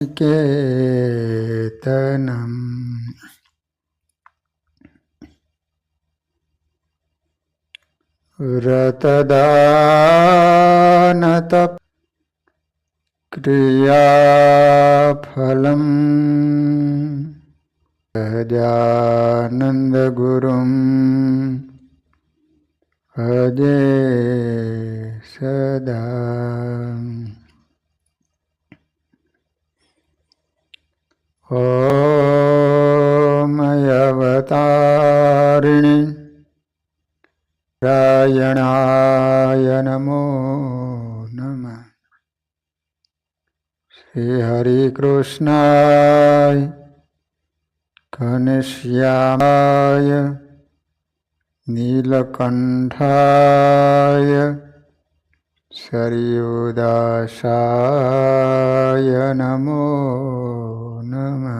केतनम् व्रतदानतप क्रियाफलम् सदानन्दगुरुं भजे सदा। ॐ अवतारिणि नारायणाय नमो नमः। श्री हरिकृष्णाय घनश्यामाय नीलकण्ठाय सरयूदासाय नमो नमः।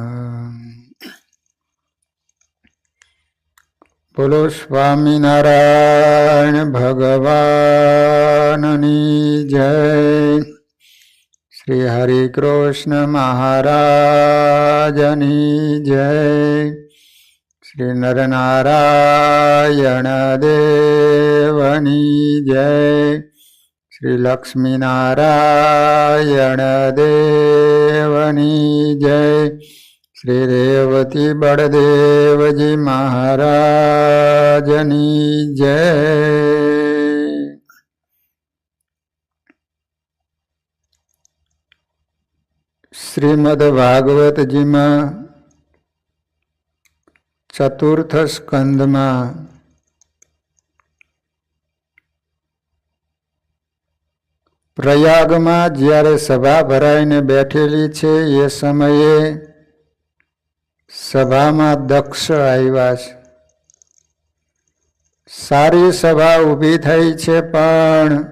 बोलो स्वामीनारायण भगवाननी जय। श्री हरिकृष्ण महाराजनी जय। श्री नरनारायण देवनी जय। श्री लक्ष्मीनारायण देवनी जय। श्री रेवती बड़देवजी महाराजनी जय। श्रीमद् भागवत जी में चतुर्थ स्कंद में प्रयाग में ज्यारे सभा भराईने बैठेली छे ये समये सभा में दक्ष आव्या छे। सारी सभा ऊभी थई छे पण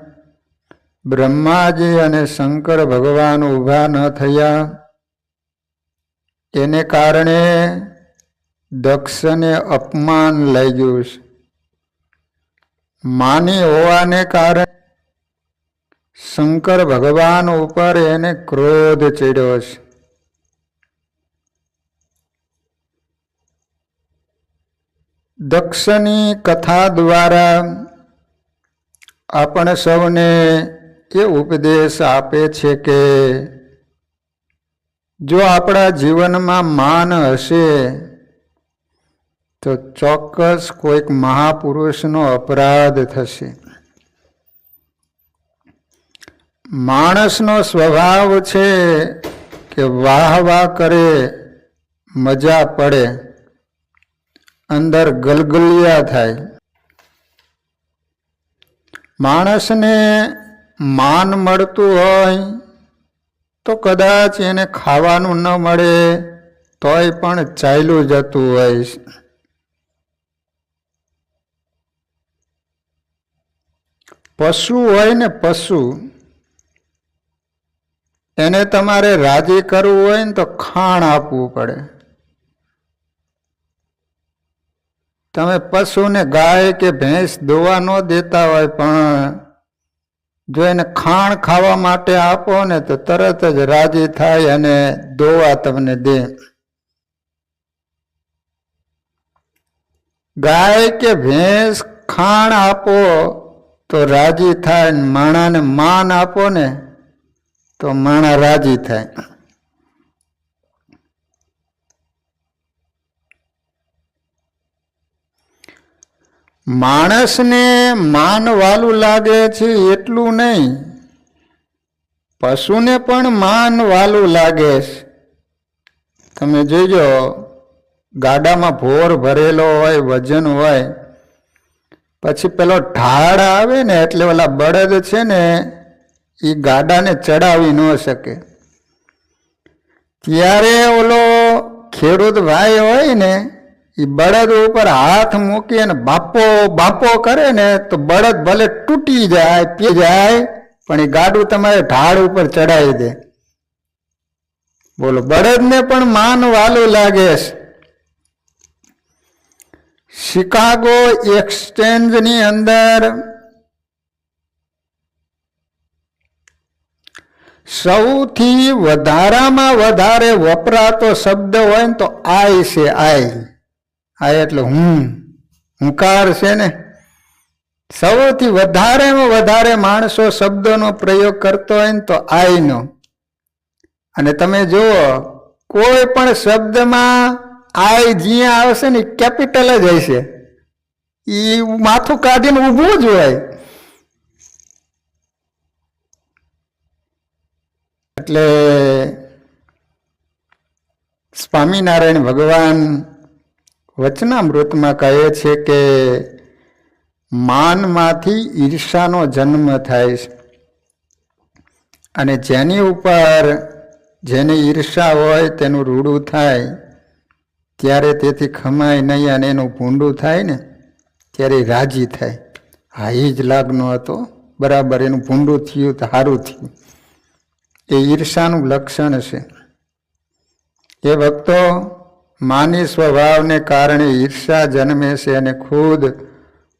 ब्रह्माजी अने शंकर भगवान ऊभा न थया। एने कारणे दक्षने अपमान लाग्युं छे। मानी होवाने कारणे शंकर भगवान ऊपर एने क्रोध चढ़्यो छे। दक्षनी कथा द्वारा आपण सौने ये उपदेश आपे छे के जो आपड़ा जीवन में मान हशे तो चौक्कस कोईक महापुरुषनो अपराध थशे। माणसनो स्वभाव छे के वाह वाह करे, मजा पड़े, अंदर गलगलिया थाय। माणसने मान मळतुं होय तो कदाच एने खावानुं न मळे तोय पण चाल्युं जतुं होय। पशु होय ने पशु एने तमारे राजी करवुं होय ने तो खाण आपवुं पड़े। तमे पशु ने गाय के भैंस दोवा न देता होय पण जो एने खाण खावा माटे आपो ने तो तरत ज राजी थाय अने दोवा तमने दे। गाय के भैंस खाण आपो तो राजी थाय, माणा ने मान आपो ने तो माणा राजी थाय। माणस ने मान वालू लागे छे एटलू नहीं, पशु ने पण मान वालू लागे छे। तमे जोजो गाडा में भोर भरेलो होय, वजन होय, पछी पेलो ढाळ आवे ने एटले ओला बळद छे ने ई गाडा ने चढ़ावी न सके। त्यारे ओलो खेडूत भाई होय ने ई बळद ऊपर हाथ मूकी ने बापो बापो करे ने तो बळद भले तूटी जाए, पी जाए, पण ई गाडू तमारे ढाळ ऊपर चढ़ावी दे। बोलो बळद ने पण मान वालू लागे। शिकागो एक्सचेंज नी अंदर સૌથી વધારામાં વધારે વપરાતો શબ્દ હોય ને તો આય છે. આય એટલે હુંકાર છે ને. સૌથી વધારેમાં વધારે માણસો શબ્દોનો પ્રયોગ કરતો હોય ને તો આયનો. અને તમે જુઓ કોઈ પણ શબ્દમાં આય જ્યાં આવશે ને કેપિટલ જ હશે. એ માથું કાઢીને ઊભું જ હોય. એટલે સ્વામિનારાયણ ભગવાન વચનામૃતમાં કહે છે કે માનમાંથી ઈર્ષાનો જન્મ થાય છે. અને જેની ઉપર જેની ઈર્ષા હોય તેનું રૂડું થાય ત્યારે તેથી ખમાય નહીં અને એનું ભૂંડું થાય ને ત્યારે રાજી થાય. હા એ જ લાગનો હતો, બરાબર, એનું ભૂંડું થયું તો સારું થયું. એ ઈર્ષાનું લક્ષણ છે. એ ભક્તો માની સ્વભાવને કારણે ઈર્ષા જન્મે છે અને ખુદ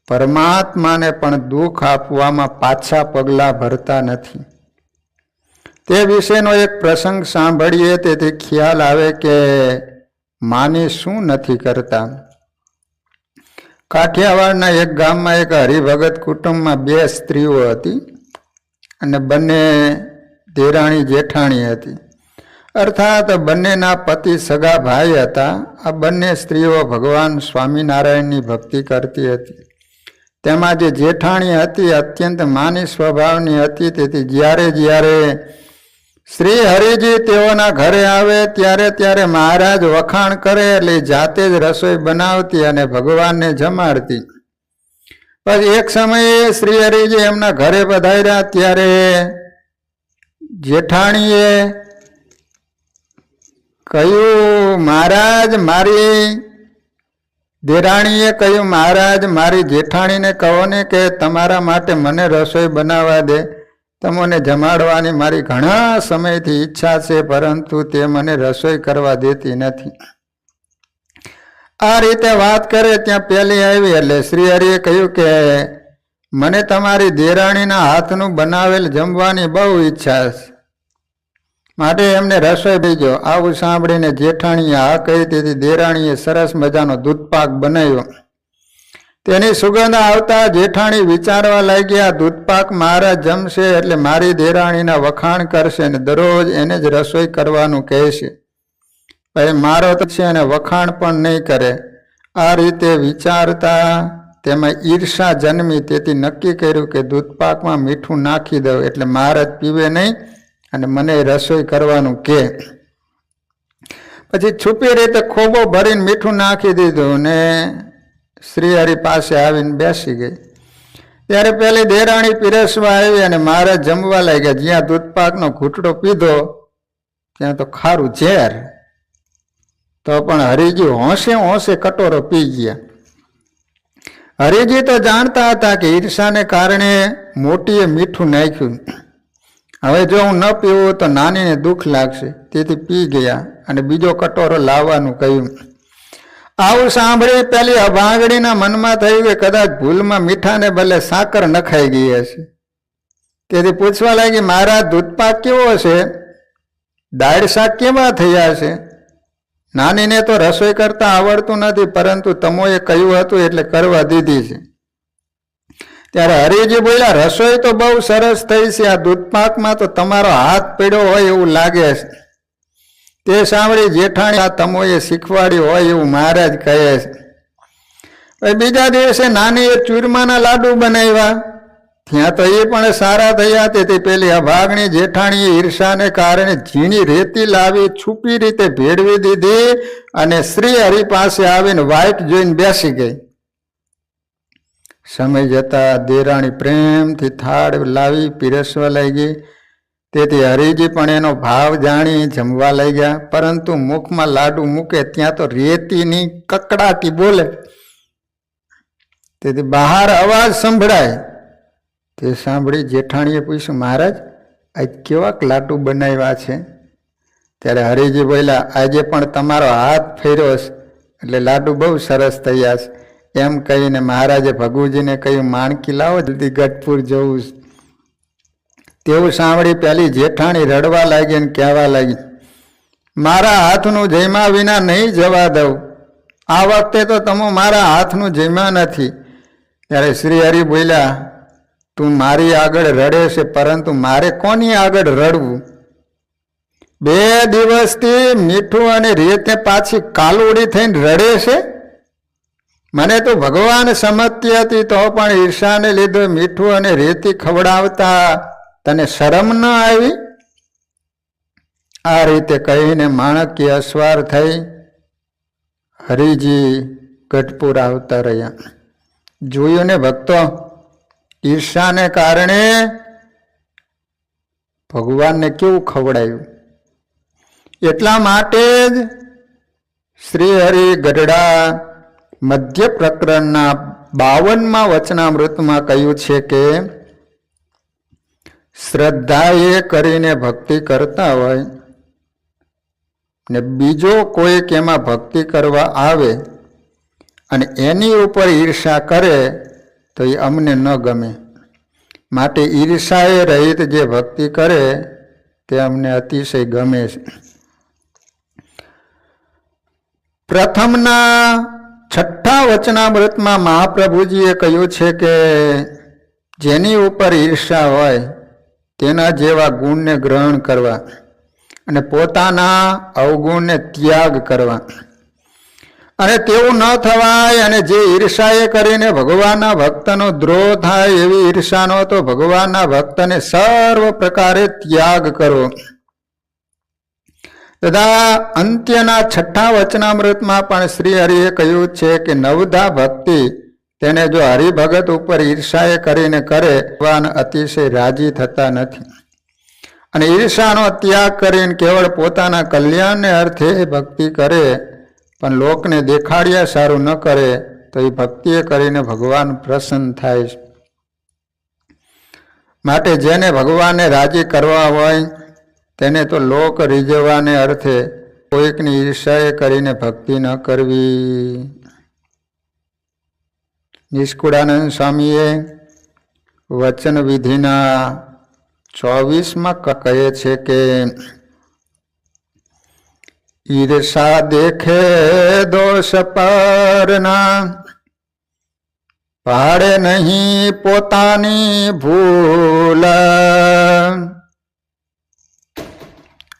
પરમાત્માને પણ દુઃખ આપવામાં પાછા પગલાં ભરતા નથી. તે વિશેનો એક પ્રસંગ સાંભળીએ તેથી ખ્યાલ આવે કે માની શું નથી કરતા. કાઠિયાવાડના એક ગામમાં એક હરિભગત કુટુંબમાં 2 સ્ત્રીઓ હતી અને બંને દેરાણી જેઠાણી હતી. અર્થાત બંનેના પતિ સગા ભાઈ હતા. આ બંને સ્ત્રીઓ ભગવાન સ્વામિનારાયણની ભક્તિ કરતી હતી. તેમાં જે જેઠાણી હતી અત્યંત માની સ્વભાવની હતી. તેથી જ્યારે શ્રી હરિજી તેઓના ઘરે આવે ત્યારે મહારાજ વખાણ કરે એટલે જાતે જ રસોઈ બનાવતી અને ભગવાનને જમાડતી. પછી એક સમયે શ્રી હરિજી એમના ઘરે પધાર્યા ત્યારે જેઠાણીએ કહ્યું, મહારાજ મારી દેરાણીએ કહ્યું, મહારાજ મારી જેઠાણીને કહો ને કે તમારા માટે મને રસોઈ બનાવવા દે. તમને જમાડવાની મારી ઘણા સમયથી ઈચ્છા છે, પરંતુ તે મને રસોઈ કરવા દેતી નથી. આ રીતે વાત કરે ત્યાં પેલી આવી એટલે શ્રી હરિએ કહ્યું કે મને તમારી દેરાણીના હાથનું બનાવેલ જમવાની બહુ ઈચ્છા છે, માટે એમને રસોઈ દેજો. આવું સાંભળીને જેઠાણીએ હા કહી દીધી. દેરાણીએ સરસ મજાનો દૂધપાક બનાવ્યો. તેની સુગંધ આવતા જેઠાણી વિચારવા લાગ્યા, દૂધપાક મહારાજ જમશે એટલે મારી દેરાણીના વખાણ કરશે અને દરરોજ એને જ રસોઈ કરવાનું કહેશે. ભાઈ મારો તો છે અને વખાણ પણ નહીં કરે. આ રીતે વિચારતા તેમાં ઈર્ષા જન્મી. તેથી નક્કી કર્યું કે દૂધપાકમાં મીઠું નાખી દઉં એટલે મહારાજ પીવે નહીં અને મને રસોઈ કરવાનું કે. પછી છુપી રીતે ખોબો ભરીને મીઠું નાખી દીધું ને શ્રી હરિ પાસે આવીને બેસી ગઈ. ત્યારે પેલી દેરાણી પીરસવા આવી અને મહારાજ જમવા લાગ્યા. જ્યાં દૂધપાકનો ઘૂંટડો પીધો ત્યાં તો ખારું ઝેર. તો પણ હરિજી હોંશે કટોરો પી ગયા. હરિજી તો જાણતા હતા કે ઈર્ષાને કારણે મોટીએ મીઠું નાખ્યું. હવે જો હું ન પીવું તો નાનીને દુઃખ લાગશે. તેથી પી ગયા અને બીજો કટોરો લાવવાનું કહ્યું. આવું સાંભળી પેલી અભાગણીના મનમાં થયું કે કદાચ ભૂલમાં મીઠાને બદલે સાકર નખાઈ ગઈ હશે. તેથી પૂછવા લાગી, મહારાજ દૂધપાક કેવો છે? દાળ શાક કેવા થયા છે? નાનીને તો રસોઈ કરતા આવડતું નથી, પરંતુ તમોએ કહ્યું હતું એટલે કરવા દીધી છે. ત્યારે હરિજી બોલ્યા, રસોઈ તો બહુ સરસ થઈ છે, આ દૂધપાકમાં તો તમારો હાથ પડ્યો હોય એવું લાગે છે. તે સાંભળી જેઠાણી, આ તમોએ શીખવાડ્યું હોય એવું મહારાજ કહે છે. બીજા દિવસે નાનીએ ચૂરમાના લાડુ બનાવ્યા. ત્યાં તો એ પણ સારા થયા. તેથી પેલી અભાગણી જેઠાણીએ ઈર્ષાને કારણે ઝીણી રેતી લાવી છુપી રીતે ભેળવી દીધી અને શ્રી હરિ પાસે આવીને વાઈટ જોઈને બેસી ગઈ. સમય જતા દેરાણી પ્રેમથી થાળ લાવી પીરસવા લાગી. તેથી હરિજી પણ એનો ભાવ જાણી જમવા લાગ્યા. પરંતુ મુખમાં લાડુ મૂકે ત્યાં તો રેતીની કકડાટી બોલે. તેથી બહાર અવાજ સંભળાય. તે સાંભળી જેઠાણીએ પૂછ્યું, મહારાજ આજ કેવાક લાડુ બનાવ્યા છે? ત્યારે હરિજી બોલ્યા, આજે પણ તમારો હાથ ફેર્યો છે એટલે લાડુ બહુ સરસ થયા છે. એમ કહીને મહારાજે ભગુજીને કહ્યું, માણકી લાવો, જલ્દી ગઢપુર જવું. તેવું સાંભળી પેલી જેઠાણી રડવા લાગી અને કહેવા લાગી, મારા હાથનું જમ્યા વિના નહીં જવા દઉં, આ વખતે તો તમે મારા હાથનું જમ્યા નથી. ત્યારે શ્રી હરિ બોલ્યા, તું મારી આગળ રડે છે, પરંતુ મારે કોની આગળ રડવું? 2 દિવસથી મીઠું અને રેતે પાછી કાલુડી થઈને રડે છે. મને તો ભગવાન સમજતી હતી તો પણ ઈર્ષાને લીધે મીઠું અને રેતી ખવડાવતા તને શરમ ન આવી? આ રીતે કહીને માણકી અસવાર થઈ હરિજી ગઢપુર આવતા રહ્યા. જોયું ને ભક્તો, ઈર્ષાને કારણે ભગવાનને કેવું ખવડાયું. એટલા માટે જ શ્રી હરિ ગઢડા મધ્ય પ્રકરણના 52મા વચનામૃતમાં કહ્યું છે કે શ્રદ્ધા એ કરીને ભક્તિ કરતા હોય ને બીજો કોઈક એમાં ભક્તિ કરવા આવે અને એની ઉપર ઈર્ષા કરે તો એ અમને ન ગમે. માટે ઈર્ષાએ રહિત જે ભક્તિ કરે તે અમને અતિશય ગમે છે. પ્રથમના 6થા વચનામૃતમાં મહાપ્રભુજીએ કહ્યું છે કે જેની ઉપર ઈર્ષા હોય તેના જેવા ગુણને ગ્રહણ કરવા અને પોતાના અવગુણને ત્યાગ કરવા. અને તેવું ન થવાય અને જે ઈર્ષાએ કરીને ભગવાનના ભક્તનો દ્રોહ થાય એવી ઈર્ષાનો તો ભગવાનના ભક્તને સર્વ પ્રકારે ત્યાગ કરવો. તથા અંત્યના 6થા વચનામૃતમાં પણ શ્રી હરિએ કહ્યું છે કે નવધા ભક્તિ તેને જો હરિભગત ઉપર ઈર્ષાએ કરીને કરે ભગવાન અતિશય રાજી થતા નથી. અને ઈર્ષાનો ત્યાગ કરીને કેવળ પોતાના કલ્યાણને અર્થે ભક્તિ કરે પણ લોકને દેખાડ્યા સારું ન કરે તો એ ભક્તિએ કરીને ભગવાન પ્રસન્ન થાય છે. માટે જેને ભગવાનને રાજી કરવા હોય તેને તો લોક રીઝવવાને અર્થે કોઈકની ઈર્ષાએ કરીને ભક્તિ ન કરવી. નિષ્કુળાનંદ સ્વામીએ વચન વિધિના 24માં કહે છે કે ઈર્ષા દેખે દોષ પરના, પાડે નહીં પોતાની ભૂલ,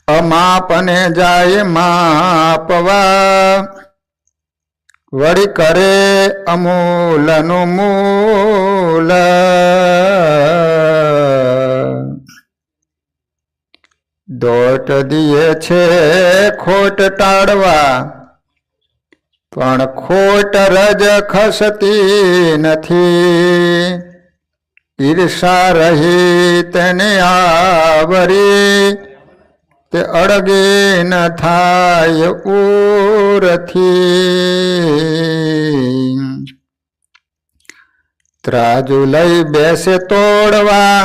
અમાપને જાય માપવા, વળી કરે અમૂલનું મૂલ. દોટ દિયે છે ખોટ ટાળવા, પણ ખોટ રજ ખસતી નથી. ઈર્ષા રહી તેને આવરી, તે અડગે ન થાય ઉરથી. ત્રાજુ લઈ બેસે તોડવા,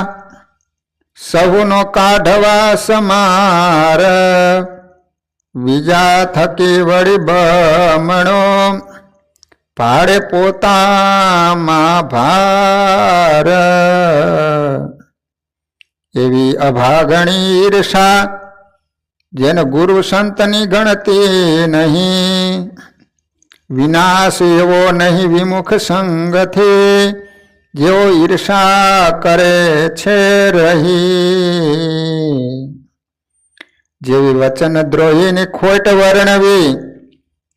સહુનો કાઢવા સમાર. બીજા થકી વળી બમણો, પાડે પોતામાં ભાર. એવી અભાગણી ઈર્ષા જેને ગુરુ સંતની ગણતી નહીં. વિનાશ એવો નહીં વિમુખ સંગથી, જેઓ ઈર્ષા કરે છે રહી. જેવી વચન દ્રોહીની ખોટ વર્ણવી,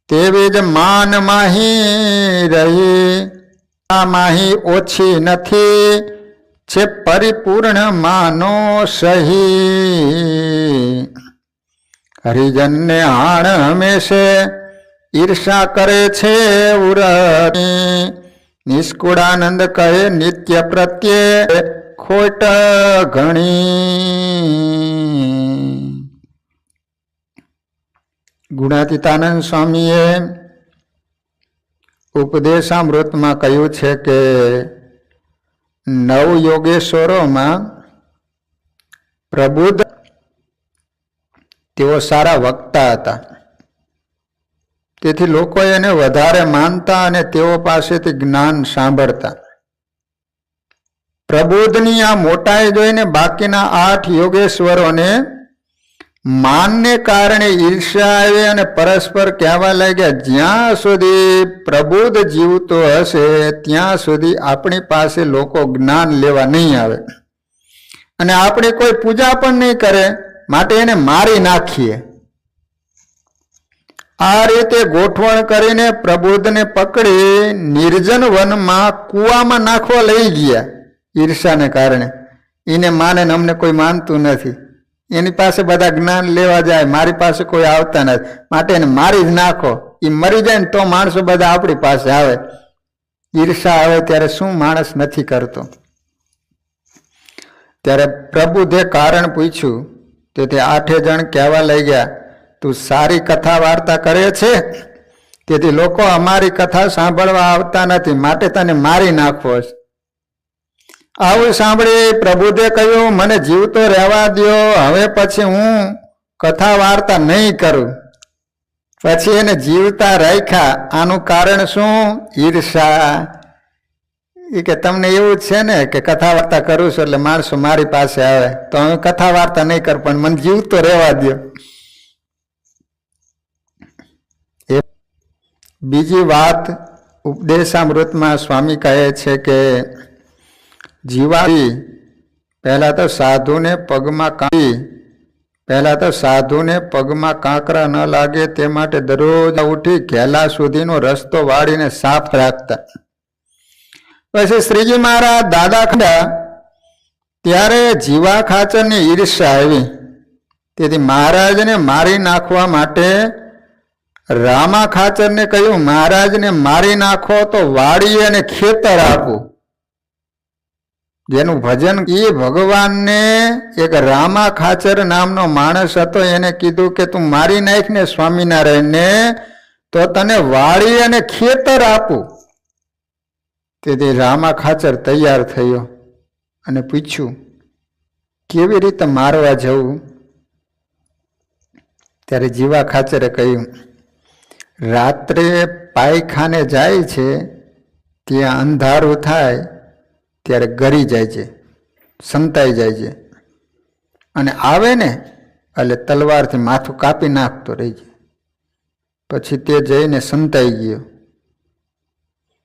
તેવી જ માન માહી રહી. આ માહી ઓછી નથી, છે પરિપૂર્ણ માનો સહી. હરિજનને હાણ હંમેશે ઈર્ષા કરે છે ઉરની. નિષ્કુળાનંદ કહે નિત્ય પ્રત્યે ખોટ ઘણી. ગુણાતીતાનંદ સ્વામીએ ઉપદેશામૃતમાં કહ્યું છે કે 9 યોગેશ્વરોમાં પ્રબુદ્ધ તેઓ સારા વક્તા હતા. તેથી લોકો એને વધારે માનતા અને તેઓ પાસેથી જ્ઞાન સાંભળતા. પ્રબોધની આ મોટાઈ જોઈને બાકીના 8 યોગેશ્વરોને માનને કારણે ઈર્ષ્યા આવી અને પરસ્પર કહેવા લાગ્યા, જ્યાં સુધી પ્રબોધ જીવતો હશે ત્યાં સુધી આપણી પાસે લોકો જ્ઞાન લેવા નહીં આવે અને આપણે કોઈ પૂજા પણ નહીં કરે, માટે એને મારી નાખીએ. આ રીતે ગોઠવણ કરીને પ્રબોધને પકડી નિર્જન વનમાં કૂવામાં નાખવા લઈ ગયા. ઈર્ષાને કારણે એને માને ને અમને કોઈ માનતું નથી, એની પાસે બધા જ્ઞાન લેવા જાય, મારી પાસે કોઈ આવતા નથી, માટે એને મારી જ નાખો. એ મરી જાય ને તો માણસો બધા આપણી પાસે આવે. ઈર્ષા આવે ત્યારે શું માણસ નથી કરતો? ત્યારે પ્રબુદ્ધે કારણ પૂછ્યું તો તે 8 જણ કહેવા લઈ ગયા, તું સારી કથા વાર્તા કરે છે, તેથી લોકો અમારી કથા સાંભળવા આવતા નથી, માટે તને મારી નાખવો છે. આવું સાંભળી પ્રબુદ્ધે કહ્યું, મને જીવતો રહેવા દો, હવે પછી હું કથા વાર્તા નહીં કરું. પછી એને જીવતા રાખ્યા. આનું કારણ શું? ઈર્ષા. એ કે તમને એવું જ છે ને કે કથા વાર્તા કરું છું એટલે માણસો મારી પાસે આવે, તો હું કથા વાર્તા નહીં કરું, પણ મને જીવતો રહેવા દો. બીજી વાત ઉપદેશામૃતમાં સ્વામી કહે છે કે જીવાથી પહેલા તો સાધુને પગમાં કાંકરા ન લાગે તે માટે દરરોજ ઉઠી ઘેલા સુધીનો રસ્તો વાળીને સાફ રાખતા. પછી શ્રીજી મહારાજ દાદા ખંડા ત્યારે જીવા ખાચરની ઈર્ષ્યા આવી, તેથી મહારાજને મારી નાખવા માટે રામા ખાચરને કહ્યું, મહારાજને મારી નાખો તો વાડી અને ખેતર આપું. જેનું ભજન એ ભગવાનને એક રામા ખાચર નામનો માણસ હતો, એને કીધું કે તું મારી નાખ ને સ્વામિનારાયણને તો તને વાડી અને ખેતર આપું. તેથી રામા ખાચર તૈયાર થયો અને પૂછ્યું કેવી રીતે મારવા જવું? ત્યારે જીવા ખાચરે કહ્યું, રાત્રે પાયખાને જાય છે, ત્યાં અંધારું થાય ત્યારે ગરી જાય છે, સંતાઈ જાય છે, અને આવે ને એટલે તલવારથી માથું કાપી નાખતો રહી જાય. પછી તે જઈને સંતાઈ ગયો.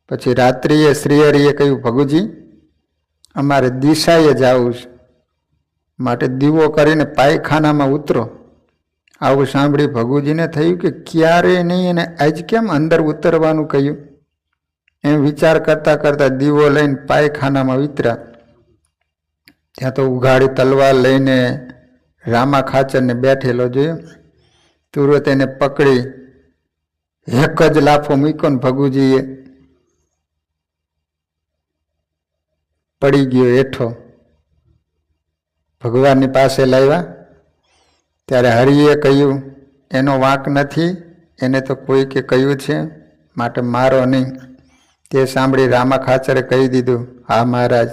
પછી રાત્રિએ શ્રીહરિએ કહ્યું, ભગુજી અમારે દિશાએ જવું છે, માટે દીવો કરીને પાયખાનામાં ઉતરો. આવું સાંભળી ભગુજીને થયું કે ક્યારે નહીં, અને આજ કેમ અંદર ઉતરવાનું કહ્યું? એમ વિચાર કરતા કરતા દીવો લઈને પાયખાનામાં ઉતર્યા. ત્યાં તો ઉઘાડી તલવાર લઈને રામા ખાચરને બેઠેલો જોયો. તુરત એને પકડી એક જ લાફો મૂક્યો ને ભગુજીએ પડી ગયો હેઠો. ભગવાનની પાસે લાવ્યા ત્યારે હરિએ કહ્યું, એનો વાંક નથી, એને તો કોઈ કે કહ્યું છે, માટે મારો નહીં. તે સાંભળી રામા ખાચરે કહી દીધું, હા મહારાજ,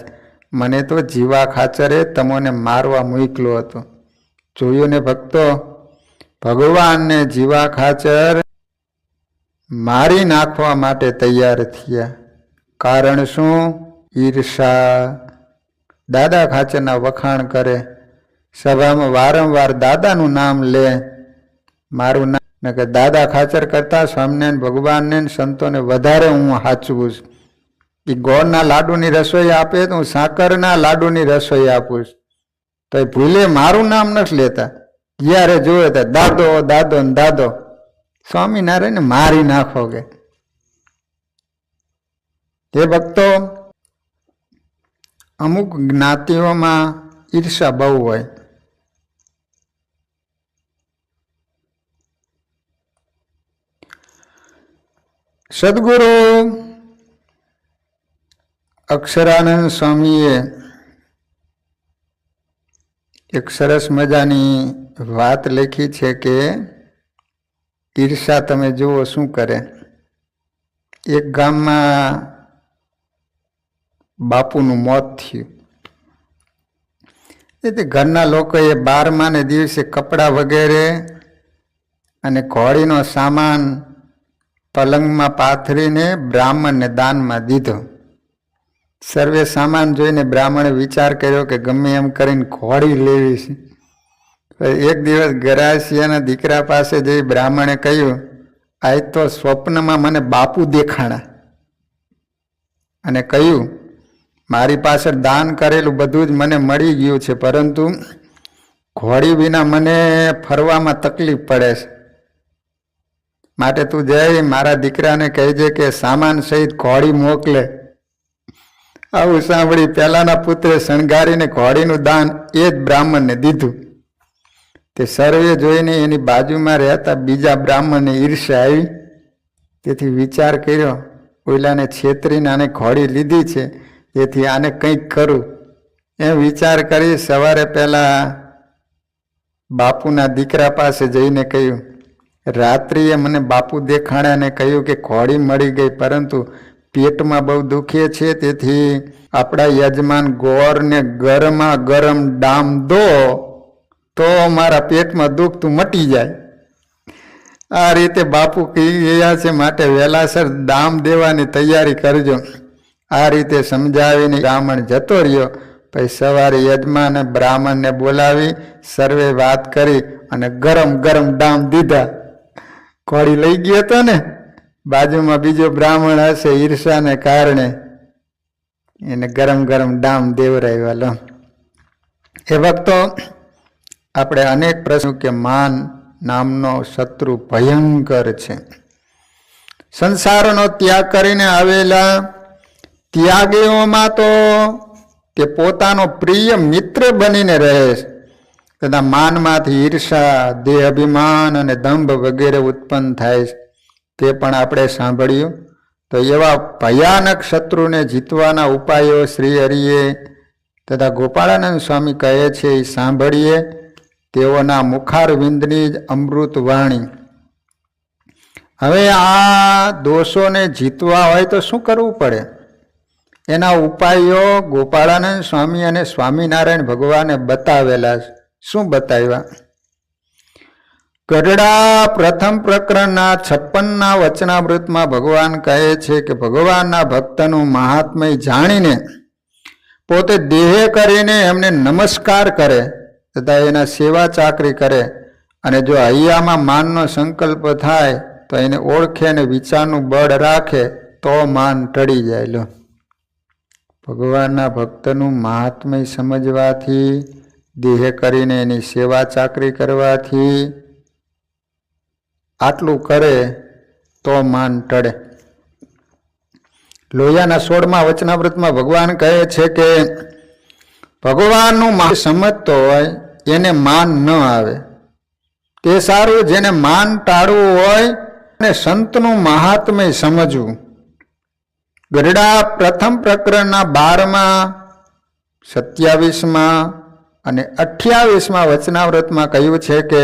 મને તો જીવા ખાચરે તમને મારવા મોકલો હતો. જોયું ને ભક્તો, ભગવાનને જીવા ખાચર મારી નાખવા માટે તૈયાર થયા. કારણ શું? ઈર્ષા. દાદા ખાચરના વખાણ કરે, સભામાં વારંવાર દાદાનું નામ લે, મારું નામ, કે દાદા ખાચર કરતા સ્વામિનારાયણ ભગવાનને સંતોને વધારે હું સાચવું છું. એ ગોળના લાડુની રસોઈ આપે તો હું સાકરના લાડુની રસોઈ આપું છું, તો એ ભૂલે મારું નામ નથી લેતા. જ્યારે જોવે તો દાદો દાદો ને દાદો. સ્વામિનારાયણ મારી નાખો કે. હે ભક્તો, અમુક જ્ઞાતિઓમાં ઈર્ષા બહુ હોય. સદગુરુ અક્ષરાનંદ સ્વામીએ એક સરસ મજાની વાત લખી છે કે ઈર્ષા તમે જુઓ શું કરે. એક ગામમાં બાપુનું મોત થયું. તેથી ઘરના લોકોએ 12માને દિવસે કપડાં વગેરે અને ઘોડીનો સામાન પલંગમાં પાથરીને બ્રાહ્મણને દાનમાં દીધો. સર્વે સામાન જોઈને બ્રાહ્મણે વિચાર કર્યો કે ગમે એમ કરીને ઘોડી લેવી છે. એક દિવસ ગરાસિયાના દીકરા પાસે જઈ બ્રાહ્મણે કહ્યું, આજ તો સ્વપ્નમાં મને બાપુ દેખાણા અને કહ્યું, મારી પાસે દાન કરેલું બધું જ મને મળી ગયું છે, પરંતુ ઘોડી વિના મને ફરવામાં તકલીફ પડે છે. માટે તું જઈ મારા દીકરાને કહેજે કે સામાન સહિત ઘોડી મોકલે. આવું સાંભળી પહેલાના પુત્રે શણગારીને ઘોડીનું દાન એ જ બ્રાહ્મણને દીધું. તે સર્વે જોઈને એની બાજુમાં રહેતા બીજા બ્રાહ્મણને ઈર્ષ્યા આવી. તેથી વિચાર કર્યો, ઓલાને છેતરીને આને ઘોડી લીધી છે, તેથી આને કંઈક કરું. એમ વિચાર કરી સવારે પહેલા બાપુના દીકરા પાસે જઈને કહ્યું, રાત્રિએ મને બાપુ દેખાડ્યા અને કહ્યું કે ઘોડી મળી ગઈ, પરંતુ પેટમાં બહુ દુખે છે, તેથી આપણા યજમાન ગોરને ગરમા ગરમ ડામ દો તો મારા પેટમાં દુખતું મટી જાય. આ રીતે બાપુ કહી ગયા છે, માટે વહેલાસર દામ દેવાની તૈયારી કરજો. આ રીતે સમજાવીને બ્રાહ્મણ જતો રહ્યો. પછી સવારે યજમાને બ્રાહ્મણને બોલાવી સર્વે વાત કરી અને ગરમ ગરમ દામ દીધા. ઘોડી લઈ ગયો હતો ને, બાજુમાં બીજો બ્રાહ્મણ હશે, ઈર્ષાને કારણે એને ગરમ ગરમ દામ દેવરાવ્યા. લો એ વખતો આપણે અનેક પ્રશ્નો કે માન નામનો શત્રુ ભયંકર છે. સંસારનો ત્યાગ કરીને આવેલા ત્યાગીઓમાં તો તે પોતાનો પ્રિય મિત્ર બનીને રહે છે. તથા માનમાંથી ઈર્ષા, દેહ અભિમાન અને દંભ વગેરે ઉત્પન્ન થાય છે. તે પણ આપણે સાંભળ્યું. તો એવા ભયાનક શત્રુને જીતવાના ઉપાયો શ્રી હરિએ તથા ગોપાળાનંદ સ્વામી કહે છે, એ સાંભળીએ. તેઓના મુખારવિંદની જ અમૃત વાણી. હવે આ દોષોને જીતવા હોય તો શું કરવું પડે? એના ઉપાયો ગોપાળાનંદ સ્વામી અને સ્વામિનારાયણ ભગવાને બતાવેલા છે. શું બતાવ્યા? ગઢડા પ્રથમ પ્રકરણના 56ના વચનામૃતમાં ભગવાન કહે છે કે ભગવાનના ભક્તનું મહાત્મય જાણીને પોતે દેહ કરીને એમને નમસ્કાર કરે તથા એના સેવા ચાકરી કરે, અને જો હૈયામાં માનનો સંકલ્પ થાય તો એને ઓળખે અને વિચારનું બળ રાખે તો માન ટળી જાય. લો, ભગવાનના ભક્તનું મહાત્મય સમજવાથી, દેહ કરીને એની સેવા ચાકરી કરવાથી, આટલું કરે તો માન ટળે. લોહિયાના 16મા વચનામૃતમાં ભગવાન કહે છે કે ભગવાનનું સમજતો હોય એને માન ન આવે. તે સારું જેને માન ટાળવું હોય અને સંતનું મહાત્મય સમજવું. ગઢડા પ્રથમ પ્રકરણના 12મા, 27મા અને 28મા વચનાવ્રતમાં કહ્યું છે કે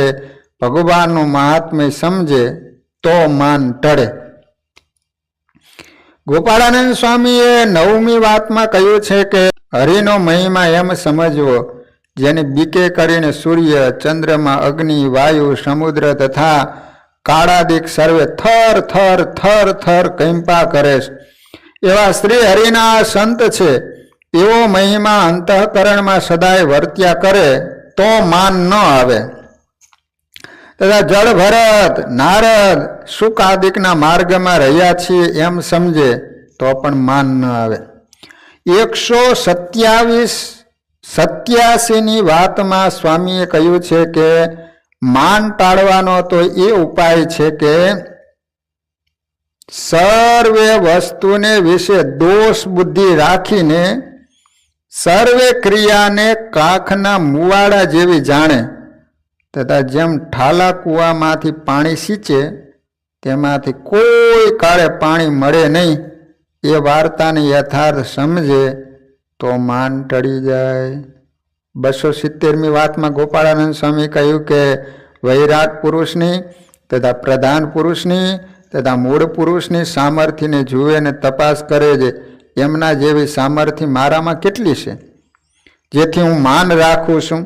ભગવાનનું મહાત્મય સમજે તો માન ટળે. ગોપાળાનંદ સ્વામીએ 9મી વાતમાં કહ્યું છે કે હરિનો મહિમા એમ સમજવો, જેને બીકે કરીને સૂર્ય, ચંદ્રમાં, અગ્નિ, વાયુ, સમુદ્ર તથા કાળાદિક સર્વે થર થર થર થર કંપા કરે છે. એવા શ્રી હરિના સંત છે. એવો મહિમા અંતઃકરણમાં સદાય વર્ત્યા કરે તો માન ન આવે. તથા જળ ભરત, નારદ, સુખ આદિકના માર્ગમાં રહ્યા છીએ એમ સમજે તો પણ માન ન આવે. 187ની વાતમાં સ્વામીએ કહ્યું છે કે માન ટાળવાનો તો એ ઉપાય છે કે સર્વે વસ્તુને વિશે દોષ બુદ્ધિ રાખીને સર્વે ક્રિયાને કાખના મુવાડા જેવી જાણે, તથા જેમ ઠાલા કૂવામાંથી પાણી સિંચે તેમાંથી કોઈ કાળે પાણી મળે નહીં, એ વાર્તાને યથાર્થ સમજે તો માન ટળી જાય. 270મી વાતમાં ગોપાળાનંદ સ્વામી કહ્યું કે વૈરાટ પુરુષની તથા પ્રધાન પુરુષની તથા મૂળ પુરુષની સામર્થ્યને જુએ ને તપાસ કરે છે. એમના જેવી સામર્થ્ય મારામાં કેટલી છે, જેથી હું માન રાખું છું,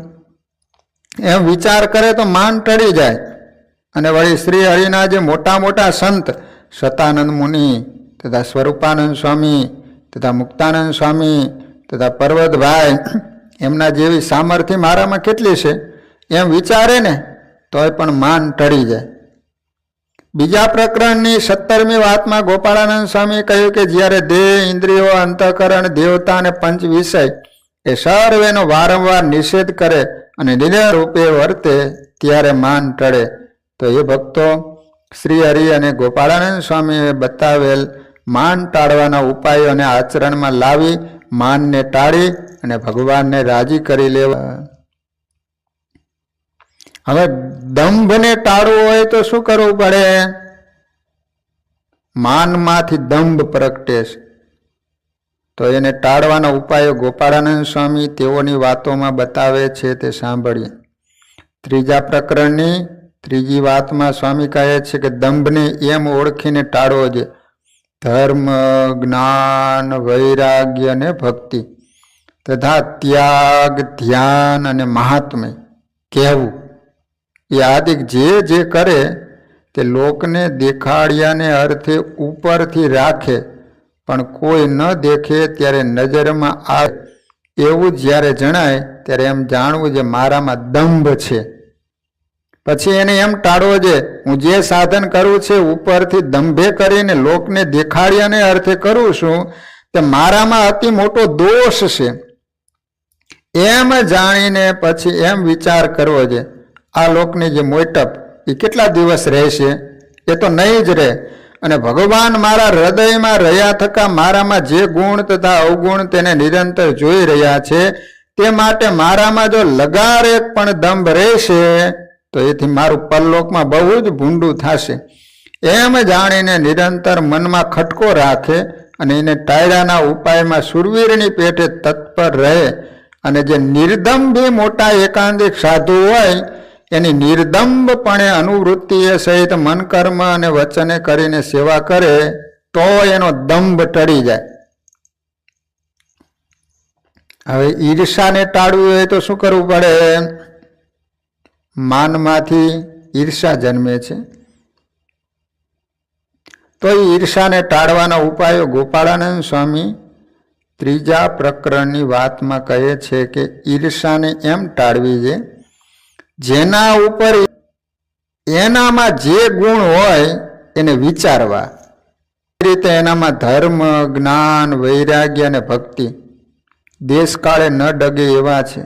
એમ વિચાર કરે તો માન ટળી જાય. અને વળી શ્રી હરિના જે મોટા મોટા સંત સતાનંદ મુનિ તથા સ્વરૂપાનંદ સ્વામી તથા મુક્તાનંદ સ્વામી તથા પર્વતભાઈ એમના જેવી સામર્થ્ય મારામાં કેટલી છે એમ વિચારે ને તોય પણ માન ટળી જાય. બીજા પ્રકરણની 17મી વાતમાં ગોપાળાનંદ સ્વામી કહ્યું કે જ્યારે દેહ, ઇન્દ્રિયો, અંતઃકરણ, દેવતા અને પંચ વિષય એ સર્વેનો વારંવાર નિષેધ કરે અને નિર્ણય રૂપે વર્તે ત્યારે માન ટળે. તો એ ભક્તો શ્રી હરિ અને ગોપાળાનંદ સ્વામીએ બતાવેલ માન ટાળવાના ઉપાયોને આચરણમાં લાવી માનને ટાળી અને ભગવાનને રાજી કરી લેવા. હવે દંભને ટાળવું હોય તો શું કરવું પડે? માનમાંથી દંભ પ્રગટે છે તો એને ટાળવાના ઉપાયો ગોપાળાનંદ સ્વામી તેઓની વાતોમાં બતાવે છે તે સાંભળીએ. ત્રીજા પ્રકરણની 3જી વાતમાં સ્વામી કહે છે કે દંભને એમ ઓળખીને ટાળવો છે: ધર્મ, જ્ઞાન, વૈરાગ્ય અને ભક્તિ તથા ત્યાગ, ધ્યાન અને મહાત્મ્ય કહેવું. એ આદિક જે કરે તે લોકને દેખાડ્યાને અર્થે ઉપરથી રાખે, પણ કોઈ ન દેખે ત્યારે નજરમાં આવે એવું જ્યારે જણાય ત્યારે એમ જાણવું જે મારામાં દંભ છે. પછી એને એમ ટાળવો છે હું જે સાધન કરું છે ઉપરથી દંભે કરીને લોકને દેખાડ્યાને અર્થે કરું છું તે મારામાં અતિ મોટો દોષ છે એમ જાણીને પછી એમ વિચાર કરવો છે આ લોકની જે મોટપ એ કેટલા દિવસ રહેશે? એ તો નહીં જ રહે. અને ભગવાન મારા હૃદયમાં રહ્યા થકા મારામાં જે ગુણ તથા અવગુણ તેને નિરંતર જોઈ રહ્યા છે તે માટે મારામાં જો લગારેક પણ દંભ રહેશે તો એથી મારું પરલોકમાં બહુ જ ભૂંડું થશે એમ જાણીને નિરંતર મનમાં ખટકો રાખે અને એને ટાળ્યાના ઉપાયમાં સુરવીરની પેટે તત્પર રહે. અને જે નિર્દંભી મોટા એકાંતિક સાધુ હોય એની નિર્દંભપણે અનુવૃત્તિએ સહિત મન, કર્મ અને વચને કરીને સેવા કરે તો એનો દંભ ટળી જાય. હવે ઈર્ષાને ટાળવી હોય તો શું કરવું પડે? માનમાંથી ઈર્ષા જન્મે છે તો એ ઈર્ષાને ટાળવાના ઉપાયો ગોપાળાનંદ સ્વામી 3જા પ્રકરણની વાતમાં કહે છે કે ઈર્ષાને એમ ટાળવી છે જેના ઉપર એનામાં જે ગુણ હોય એને વિચારવા. એ રીતે એનામાં ધર્મ, જ્ઞાન, વૈરાગ્ય અને ભક્તિ દેશકાળે ન ડગે એવા છે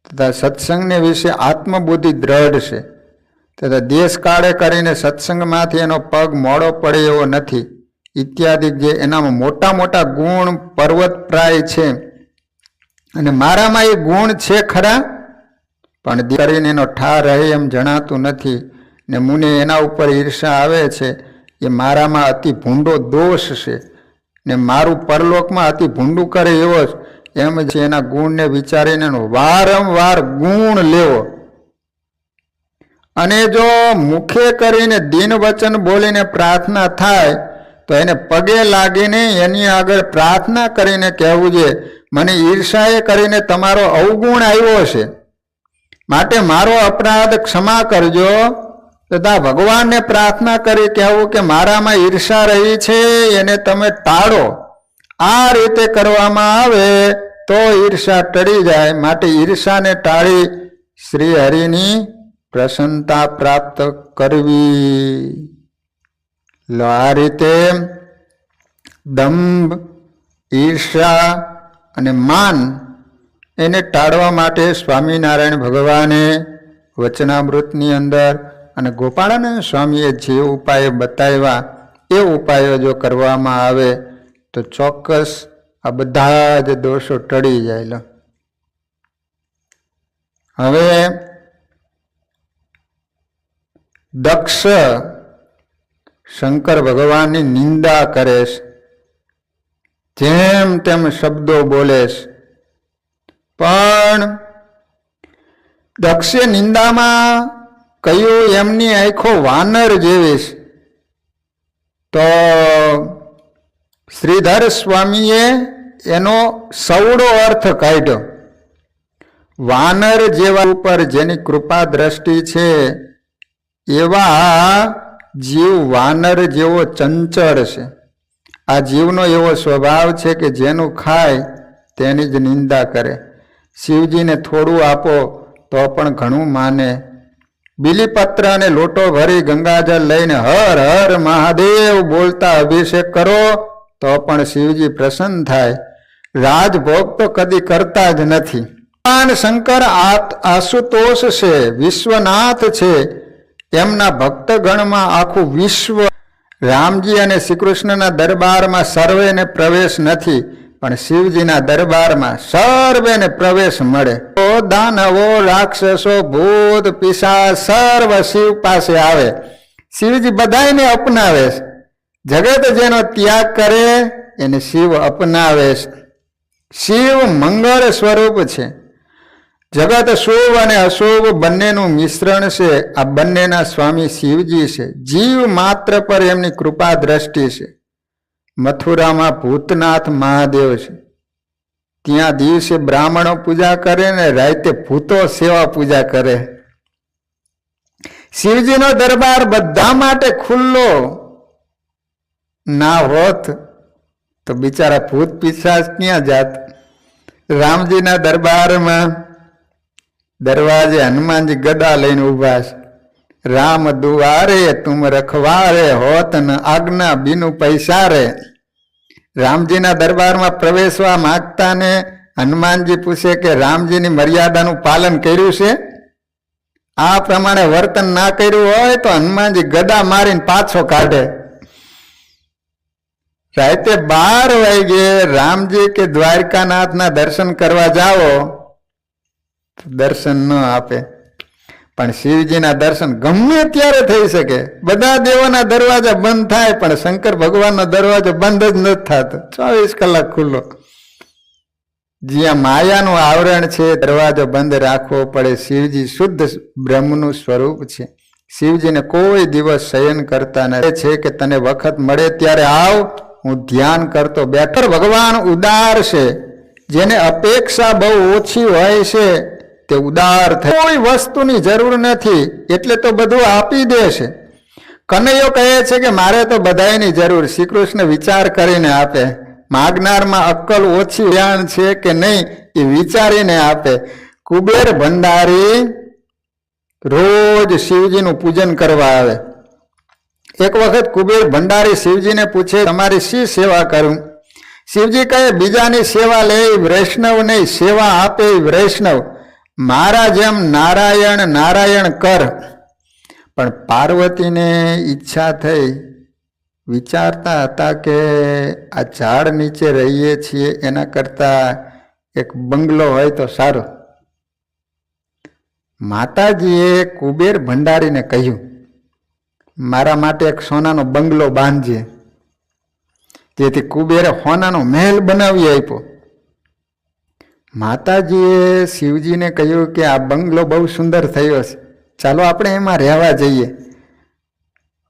તથા સત્સંગને વિશે આત્મબુદ્ધિ દ્રઢ છે તથા દેશકાળે કરીને સત્સંગમાંથી એનો પગ મોડો પડે એવો નથી ઇત્યાદિ જે એનામાં મોટા મોટા ગુણ પર્વતપ્રાય છે. અને મારામાં એ ગુણ છે ખરા પણ કરીને એનો ઠાર રહે એમ જણાતું નથી ને મુને એના ઉપર ઈર્ષા આવે છે એ મારામાં અતિ ભૂંડો દોષ છે ને મારું પરલોકમાં અતિ ભૂંડું કરે એવો જ એમ છે. એના ગુણને વિચારીને વારંવાર ગુણ લેવો અને જો મુખે કરીને દિન વચન બોલીને પ્રાર્થના થાય તો એને પગે લાગીને એની આગળ પ્રાર્થના કરીને કહેવું છે મને ઈર્ષાએ કરીને તમારો અવગુણ આવ્યો છે માટે મારો અપરાધ ક્ષમા કરજો તથા ભગવાનને પ્રાર્થના કરી કહેવું કે મારામાં ઈર્ષા રહી છે એને તમે ટાળો. આ રીતે કરવામાં આવે તો ઈર્ષા ટળી જાય. માટે ઈર્ષાને ટાળી શ્રી હરિની પ્રસન્નતા પ્રાપ્ત કરવી. આ રીતે દંભ, ઈર્ષા અને માન એને ટાળવા માટે સ્વામિનારાયણ ભગવાને વચનામૃતની અંદર અને ગોપાળાનંદ સ્વામીએ જે ઉપાય બતાવ્યા એ ઉપાયો જો કરવામાં આવે તો ચોક્કસ આ બધા જ દોષો ટળી જાય. હવે દક્ષ શંકર ભગવાનની નિંદા કરે છે, જેમ તેમ શબ્દો બોલે છે, પણ દક્ષે નિંદામાં કહ્યું એમની આંખો વાનર જેવી છે. તો શ્રીધર સ્વામીએ એનો સવડો અર્થ કાઢ્યો. વાનર જેવા ઉપર જેની કૃપા દ્રષ્ટિ છે એવા જીવ વાનર જેવો ચંચળ છે આ જીવનો એવો સ્વભાવ છે કે જેનું ખાય તેની જ નિંદા કરે. શિવજીને થોડું આપો તો પણ ઘણું માને. બીલીપત્ર અને લોટો ભરી ગંગાજળ લઈને હર હર મહાદેવ બોલતા અભિષેક કરો તો પણ શિવજી પ્રસન્ન થાય. રાજભોગ તો કદી કરતા જ નથી. ભગવાન શંકર આશુતોષ છે, વિશ્વનાથ છે. એમના ભક્તગણમાં આખું વિશ્વ. રામજી અને શ્રી કૃષ્ણના દરબારમાં સર્વેને પ્રવેશ નથી, પણ શિવજીના દરબારમાં સર્વેને પ્રવેશ મળે. દાનવો, રાક્ષસો, ભૂત, પિશાચ સર્વ શિવ પાસે આવે. શિવજી બધાને અપનાવે છે. જગત જેનો ત્યાગ કરે એને શિવ અપનાવે છે. શિવ મંગળ સ્વરૂપ છે. જગત શુભ અને અશુભ બંનેનું મિશ્રણ છે. આ બંનેના સ્વામી શિવજી છે. જીવ માત્ર પર એમની કૃપા દ્રષ્ટિ છે. મથુરામાં ભૂતનાથ મહાદેવ છે. ત્યાં દિવસે બ્રાહ્મણો પૂજા કરે ને રાતે ભૂતો સેવા પૂજા કરે. શિવજીનો દરબાર બધા માટે ખુલ્લો ના હોત તો બિચારા ભૂત પિશાચ ક્યાં જાત. રામજીના દરબારમાં દરવાજે હનુમાનજી ગદા લઈને ઉભા છે. રામ દુઆરે તુમ રખવારે હોત ન આજ્ઞા બીનું પૈસા રે. રામજીના દરબારમાં પ્રવેશવા માંગતા ને હનુમાનજી પૂછે કે રામજીની મર્યાદાનું પાલન કર્યું છે? આ પ્રમાણે વર્તન ના કર્યું હોય તો હનુમાનજી ગદા મારીને પાછો કાઢે. રાતે 12 વાગે રામજી કે દ્વારકાનાથના દર્શન કરવા જાઓ, દર્શન ન આપે. પણ શિવજીના દર્શન ગમે ત્યારે થઈ શકે. બધા દેવોના દરવાજા બંધ થાય પણ શંકર ભગવાનનો દરવાજો બંધ જ નથી થતો, 24 કલાક ખુલ્લો. જ્યાં માયાનું આવરણ છે દરવાજો બંધ રાખવો પડે. શિવજી શુદ્ધ બ્રહ્મનું સ્વરૂપ છે. શિવજીને કોઈ દિવસ શયન કરતા નથી. છે કે તને વખત મળે ત્યારે આવ, હું ધ્યાન કરતો બેઠો. ભગવાન ઉદાર છે. જેને અપેક્ષા બહુ ઓછી હોય છે તે ઉદાર થાય. કોઈ વસ્તુની જરૂર નથી એટલે તો બધું આપી દે છે. કનૈયો કહે છે કે મારે તો બધાની જરૂર. શ્રી કૃષ્ણ વિચાર કરીને આપે. માગનારમાં અક્કલ ઓછી જ્ઞાન છે કે નહીં એ વિચારીને આપે. કુબેર ભંડારી રોજ શિવજીનું પૂજન કરવા આવે. એક વખત કુબેર ભંડારી શિવજીને પૂછે તમારી શી સેવા કરું? શિવજી કહે બીજાની સેવા લે વૈષ્ણવ નહીં, સેવા આપે વૈષ્ણવ. મારા જેમ નારાયણ નારાયણ કર. પણ પાર્વતીને ઈચ્છા થઈ. વિચારતા હતા કે આ ઝાડ નીચે રહીએ છીએ એના કરતા એક બંગલો હોય તો સારો. માતાજીએ કુબેર ભંડારીને કહ્યું મારા માટે એક સોનાનો બંગલો બાંધજે. જેથી કુબેરે સોનાનો મહેલ બનાવી આપ્યો. માતાજીએ શિવજીને કહ્યું કે આ બંગલો બહુ સુંદર થયો છે, ચાલો આપણે એમાં રહેવા જઈએ.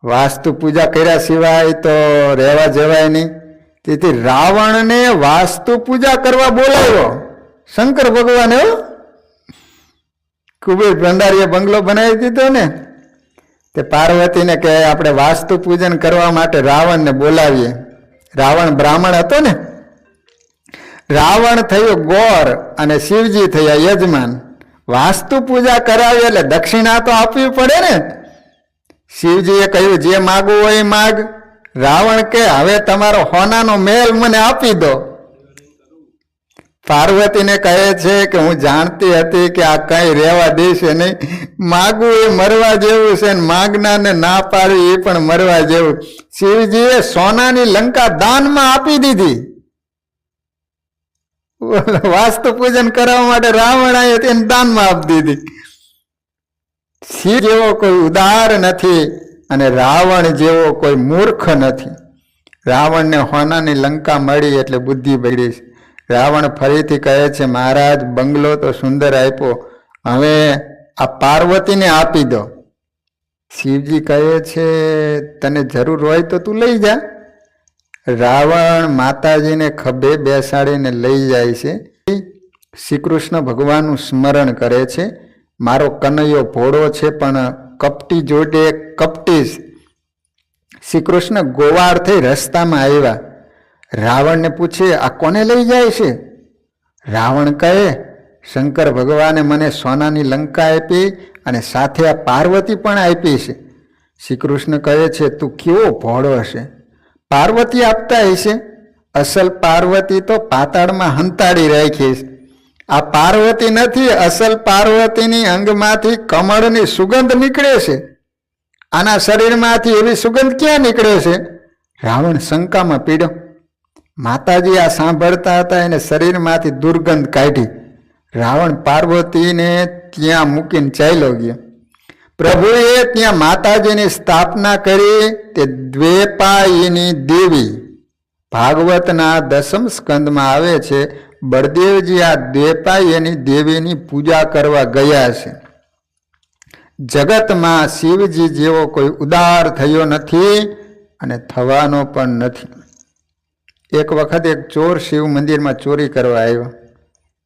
વાસ્તુ પૂજા કર્યા સિવાય તો રહેવા જવાય નહીં. તેથી રાવણને વાસ્તુ પૂજા કરવા બોલાવ્યો શંકર ભગવાને. કુબેર ભંડારીએ બંગલો બનાવી દીધો ને તે પાર્વતીને કહે આપણે વાસ્તુ પૂજન કરવા માટે રાવણને બોલાવીએ. રાવણ બ્રાહ્મણ હતો ને. રાવણ થયો ગોર અને શિવજી થયા યજમાન. વાસ્તુ પૂજા કરાવી એટલે દક્ષિણા તો આપવી પડે ને. શિવજીએ કહ્યું જે માગવું હોય એ માગ. રાવણ કે હવે તમારો સોનાનો મહેલ મને આપી દો. પાર્વતીને કહે છે કે હું જાણતી હતી કે આ કઈ રહેવા દેશે નહીં. માગવું એ મરવા જેવું છે, માગનારને ના પાડવી એ પણ મરવા જેવું. શિવજીએ સોનાની લંકા દાનમાં આપી દીધી. વાસ્તુ પૂજન કરવા માટે રાવણ આવ્યો તેને દાનમાં આપી દીધી. શિવ જેવો કોઈ ઉદાર નથી અને રાવણ જેવો કોઈ મૂર્ખ નથી. રાવણને સોનાની લંકા મળી એટલે બુદ્ધિ બગડી છે. રાવણ ફરીથી કહે છે મહારાજ બંગલો તો સુંદર આપ્યો, હવે આ પાર્વતીને આપી દો. શિવજી કહે છે તને જરૂર હોય તો તું લઈ જા. રાવણ માતાજીને ખભે બેસાડીને લઈ જાય છે. શ્રી કૃષ્ણ ભગવાનનું સ્મરણ કરે છે. મારો કનૈયો ભોળો છે પણ કપટી જોડે કપટી. શ્રી કૃષ્ણ ગોવાળ થઈ રસ્તામાં આવ્યા. રાવણને પૂછે આ કોને લઈ જાય છે? રાવણ કહે શંકર ભગવાને મને સોનાની લંકા આપી અને સાથે આ પાર્વતી પણ આપી છે. શ્રી કૃષ્ણ કહે છે તું કેવો ભોળો હશે, પાર્વતી આપતા હશે? અસલ પાર્વતી તો પાતાળમાં હંતાડી રાખી છે. આ પાર્વતી નથી, અસલ પાર્વતીની અંગમાંથી કમળની સુગંધ નીકળે છે. આના શરીરમાંથી એવી સુગંધ ક્યાં નીકળે છે? રાવણ શંકામાં પીડ્યો. માતાજી આ સાંભળતા હતા, એને શરીરમાંથી દુર્ગંધ કાઢી. રાવણ પાર્વતીને ત્યાં મૂકીને ચાલ્યો ગયો. પ્રભુએ ત્યાં માતાજીની સ્થાપના કરી. તે દ્વેપાયની દેવી ભાગવતના 10મ સ્કંદમાં આવે છે. બળદેવજી આ દ્વેપાયની દેવીની પૂજા કરવા ગયા છે. જગતમાં શિવજી જેવો કોઈ ઉદાર થયો નથી અને થવાનો પણ નથી. એક વખત એક ચોર શિવ મંદિરમાં ચોરી કરવા આવ્યો.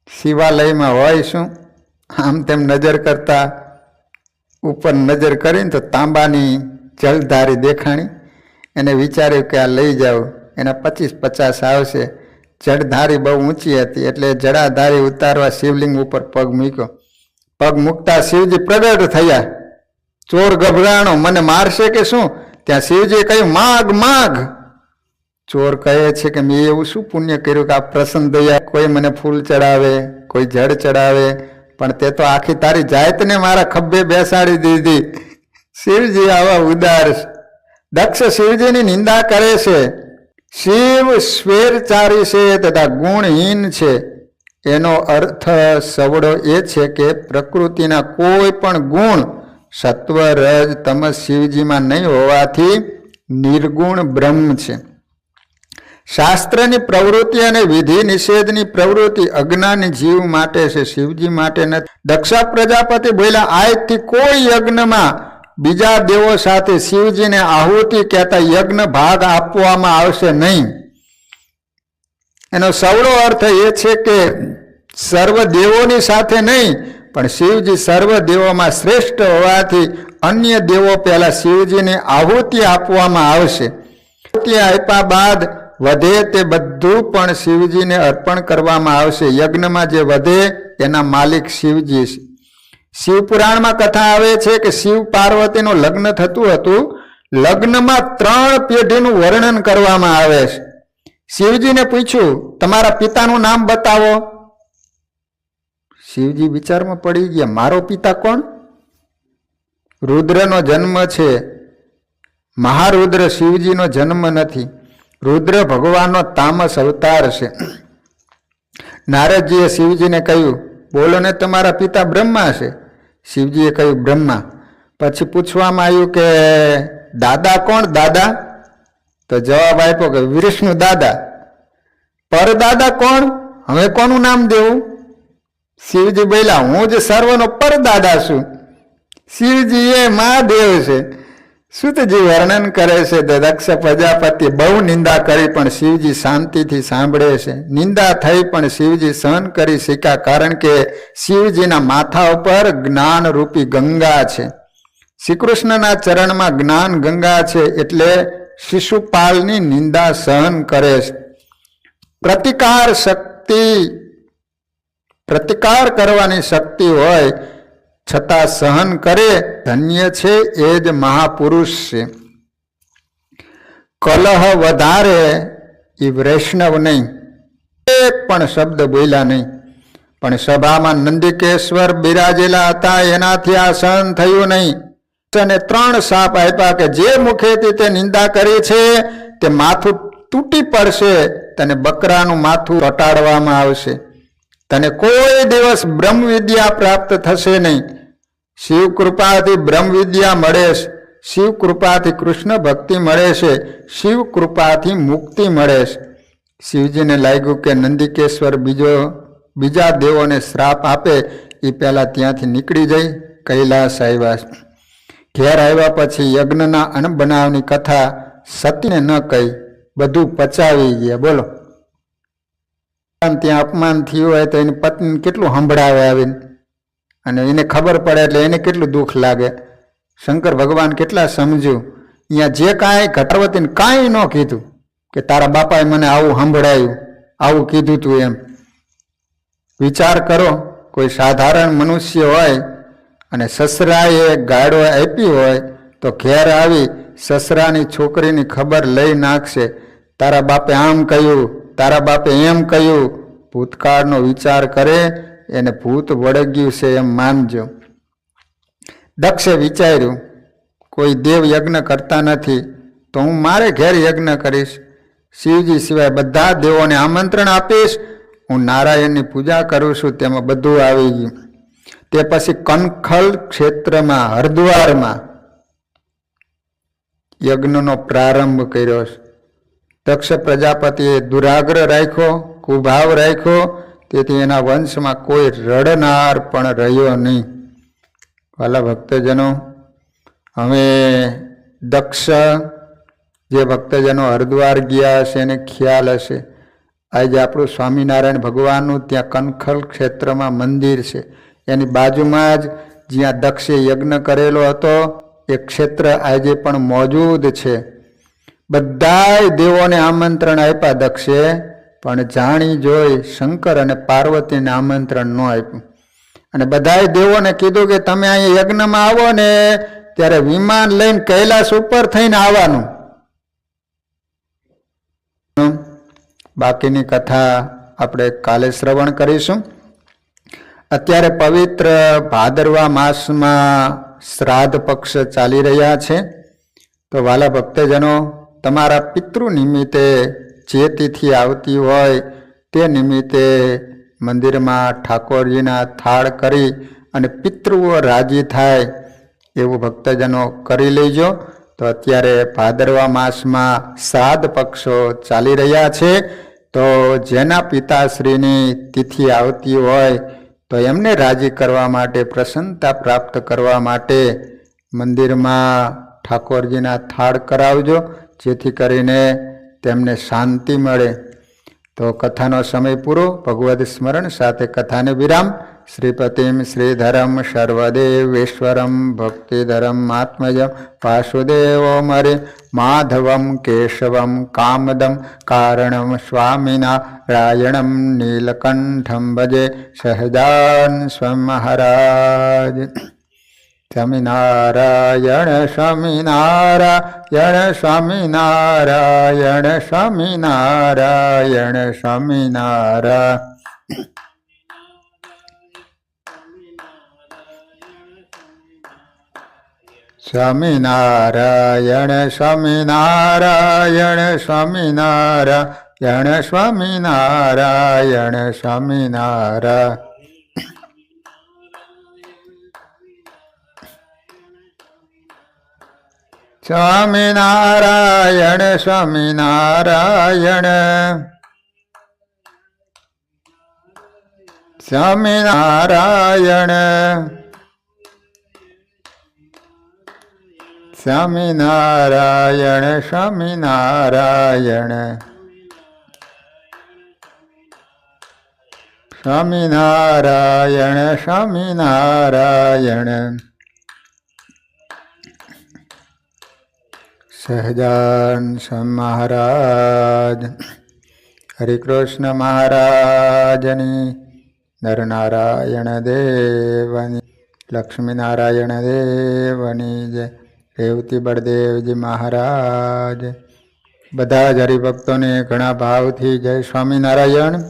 શિવાલયમાં હોય શું, આમ તેમ નજર કરતા ઉપર નજર કરીને તો તાંબાની જલધારી દેખાણી. એને વિચાર્યું કે આ લઈ જાઓ, એના 25-50 આવશે. જળધારી બહુ ઊંચી હતી એટલે જડાધારી ઉતારવા શિવલિંગ ઉપર પગ મૂક્યો. પગ મૂકતા શિવજી પ્રગટ થયા. ચોર ગભરાણો, મને મારશે કે શું? ત્યાં શિવજી કહ્યું માગ માગ. ચોર કહે છે કે મેં એવું શું પુણ્ય કર્યું કે આ પ્રસન્ન થયા? કોઈ મને ફૂલ ચડાવે, કોઈ જળ ચડાવે, પણ તે તો આખી તારી જાતને મારા ખભે બેસાડી દીધી. શિવજી આવા ઉદાર. દક્ષ શિવજીની નિંદા કરે છે. શિવ સ્વેરચારી છે તથા ગુણહીન છે. એનો અર્થ સવડો એ છે કે પ્રકૃતિના કોઈ પણ ગુણ સત્વ રજ તમસ શિવજીમાં નહીં હોવાથી નિર્ગુણ બ્રહ્મ છે. શાસ્ત્રની પ્રવૃત્તિ અને વિધિ નિષેધની પ્રવૃત્તિ અજ્ઞાની જીવ માટે છે, શિવજી માટે નથી. દક્ષ પ્રજાપતિ બોલ્યા આજથી કોઈ યજ્ઞમાં બીજા દેવો સાથે શિવજીને આહુતિ કહેતા યજ્ઞ ભાગ આપવામાં આવશે નહીં. એનો સવળો અર્થ એ છે કે સર્વ દેવોની સાથે નહીં, પણ શિવજી સર્વ દેવોમાં શ્રેષ્ઠ હોવાથી અન્ય દેવો પહેલા શિવજીને આહુતિ આપવામાં આવશે. આહુતિ આપ્યા બાદ વધે તે બધું પણ શિવજીને અર્પણ કરવામાં આવશે. યજ્ઞમાં જે વધે એના માલિક શિવજી છે. શિવપુરાણમાં કથા આવે છે કે શિવ પાર્વતીનું લગ્ન થતું હતું. લગ્નમાં 3 પેઢીનું વર્ણન કરવામાં આવે છે. શિવજીને પૂછ્યું તમારા પિતાનું નામ બતાવો. શિવજી વિચારમાં પડી ગયા, મારો પિતા કોણ? રુદ્રનો જન્મ છે. મહારુદ્ર શિવજીનો જન્મ નથી. રુદ્ર ભગવાનનો તામસ અવતાર છે. નારદજીએ શિવજીને કહ્યું બોલો ને તમારા પિતા બ્રહ્મા છે. શિવજીએ કહ્યું બ્રહ્મા. પછી પૂછવામાં આવ્યું કે દાદા કોણ? દાદા તો જવાબ આપ્યો કે વિષ્ણુ દાદા. પરદાદા કોણ? હવે કોનું નામ દેવું? શિવજી બોલ્યા હું જ સર્વનો પરદાદા છું. શિવજી એ મહાદેવ છે. સુતજી વર્ણન કરે છે દક્ષ પ્રજાપતિ બહુ નિંદા કરી પણ શિવજી શાંતિથી સાંભળે છે. નિંદા થઈ પણ શિવજી સહન કરી શક્યા, કારણ કે શિવજીના માથા ઉપર જ્ઞાન રૂપી ગંગા છે. શ્રી કૃષ્ણના ચરણમાં જ્ઞાન ગંગા છે એટલે શિશુપાલની નિંદા સહન કરે છે. પ્રતિકાર કરવાની શક્તિ હોય છતાં સહન કરે ધન્ય છે, એ જ મહાપુરુષ છે. કલહ વધારે એ વૈષ્ણવ નહીં. એક પણ શબ્દ બોલ્યા નહીં. પણ સભામાં નંદિકેશ્વર બિરાજેલા હતા, એનાથી આ સહન થયું નહીં. અને 3 શાપ આપ્યા કે જે મુખેથી તે નિંદા કરી છે તે માથું તૂટી પડશે, તને બકરાનું માથું પટાડવામાં આવશે, તને કોઈ દિવસ બ્રહ્મ વિદ્યા પ્રાપ્ત થશે નહીં. શિવ કૃપાથી બ્રહ્મ વિદ્યા મળે છે, શિવ કૃપાથી કૃષ્ણ ભક્તિ મળે છે, શિવ કૃપાથી મુક્તિ મળે છે. શિવજીને લાગ્યું કે નંદિકેશ્વર બીજા દેવોને શ્રાપ આપે એ પહેલા ત્યાંથી નીકળી જઈ કૈલાસ આવ્યા. ઘેર આવ્યા પછી યજ્ઞના અણબનાવની કથા સતીને ન કહી, બધું પચાવી ગયા. બોલો, ત્યાં અપમાન થયું હોય તો એની પત્ની કેટલું સંભળાવે આવીને, અને એને ખબર પડે એટલે એને કેટલું દુઃખ લાગે. શંકર ભગવાન કેટલા સમજ્યું. અહીંયા જે કાંઈ ઘટાવતીને કાંઈ ન કીધું કે તારા બાપાએ મને આવું સંભળાયું, આવું કીધું તું એમ. વિચાર કરો, કોઈ સાધારણ મનુષ્ય હોય અને સસરાએ ગાળો આપી હોય તો ઘેર આવી સસરાની છોકરીની ખબર લઈ નાખશે, તારા બાપે આમ કહ્યું, તારા બાપે એમ કહ્યું. ભૂતકાળનો વિચાર કરે એને ભૂત વળગ્યું છે એમ માનજો. દક્ષે વિચાર્યું, કોઈ દેવ યજ્ઞ કરતા નથી તો હું મારે ઘેર યજ્ઞ કરીશ. શિવજી સિવાય બધા દેવોને આમંત્રણ આપીશ. હું નારાયણની પૂજા કરું છું, તેમાં બધું આવી ગયું. તે પછી કનખલ ક્ષેત્રમાં હરદ્વારમાં યજ્ઞનો પ્રારંભ કર્યો. દક્ષ પ્રજાપતિએ દુરાગ્રહ રાખ્યો, કુભાવ રાખ્યો, તેથી એના વંશમાં કોઈ રડનાર પણ રહ્યો નહીં. વાલા ભક્તજનો, હવે દક્ષ જે ભક્તજનો હરિદ્વાર ગયા હશે એને ખ્યાલ હશે. આજે આપણું સ્વામિનારાયણ ભગવાનનું ત્યાં કનખલ ક્ષેત્રમાં મંદિર છે. એની બાજુમાં જ જ્યાં દક્ષે યજ્ઞ કરેલો હતો એ ક્ષેત્ર આજે પણ મોજૂદ છે. બધાય દેવોને આમંત્રણ આપ્યા દક્ષે, પણ જાણી જોઈ શંકર અને પાર્વતીને આમંત્રણ ન આપ્યું. અને બધાય દેવોને કીધું કે તમે અહીંયા યજ્ઞમાં આવો ને ત્યારે વિમાન લઈને કૈલાસ ઉપર થઈને આવવાનું. બાકીની કથા આપણે કાલે શ્રવણ કરીશું. અત્યારે પવિત્ર ભાદરવા માસમાં શ્રાદ્ધ પક્ષ ચાલી રહ્યા છે. તો વાલા ભક્તજનો, તમારા પિતૃ નિમિત્તે જે તિથિ આવતી હોય તે નિમિત્તે મંદિરમાં ઠાકોરજીના થાળ કરી અને પિતૃઓ રાજી થાય એવું ભક્તજનો કરી લેજો. તો અત્યારે ભાદરવા માસમાં શ્રાદ્ધ પક્ષો ચાલી રહ્યા છે. તો જેના પિતાશ્રીની તિથિ આવતી હોય તો એમને રાજી કરવા માટે, પ્રસન્નતા પ્રાપ્ત કરવા માટે મંદિરમાં ઠાકોરજીના થાળ કરાવજો, જેથી કરીને તેમને શાંતિ મળે. તો કથાનો સમય પૂરો. ભગવદ સ્મરણ સાથે કથાને વિરામ. શ્રીપતિમ શ્રીધરમ સર્વદેવેશ્વરમ ભક્તિધરમ આત્મજમ વાસુદેવો મરે માધવમ કેશવમ કામદમ કારણમ સ્વામિનારાયણમ નીલકંઠમ ભજે સહજાન સ્વામહારાજ. સ્વામિનારાયણ સ્વામિનારાયણ સ્વામિનારાયણ સ્વામિનારાયણ સ્વામિનારાયણ. સ્વામિનારાયણ સ્વામિનારાયણ સ્વામિનારાયણ સ્વામિનારાયણ સ્વામિનારાયણ. સ્વામિનારાયણ સ્વામિનારાયણ સ્વામિનારાયણ સ્વામિનારાયણ સ્વામિનારાયણ સ્વામિનારાયણ સ્વામિનારાયણ. સહજાન મહારાજ હરિકૃષ્ણ મહારાજની, નરનારાયણ દેવની, લક્ષ્મીનારાયણ દેવની જય. રેવતી બળદેવજી મહારાજ. બધા જ હરિભક્તોને ઘણા ભાવથી જય સ્વામિનારાયણ.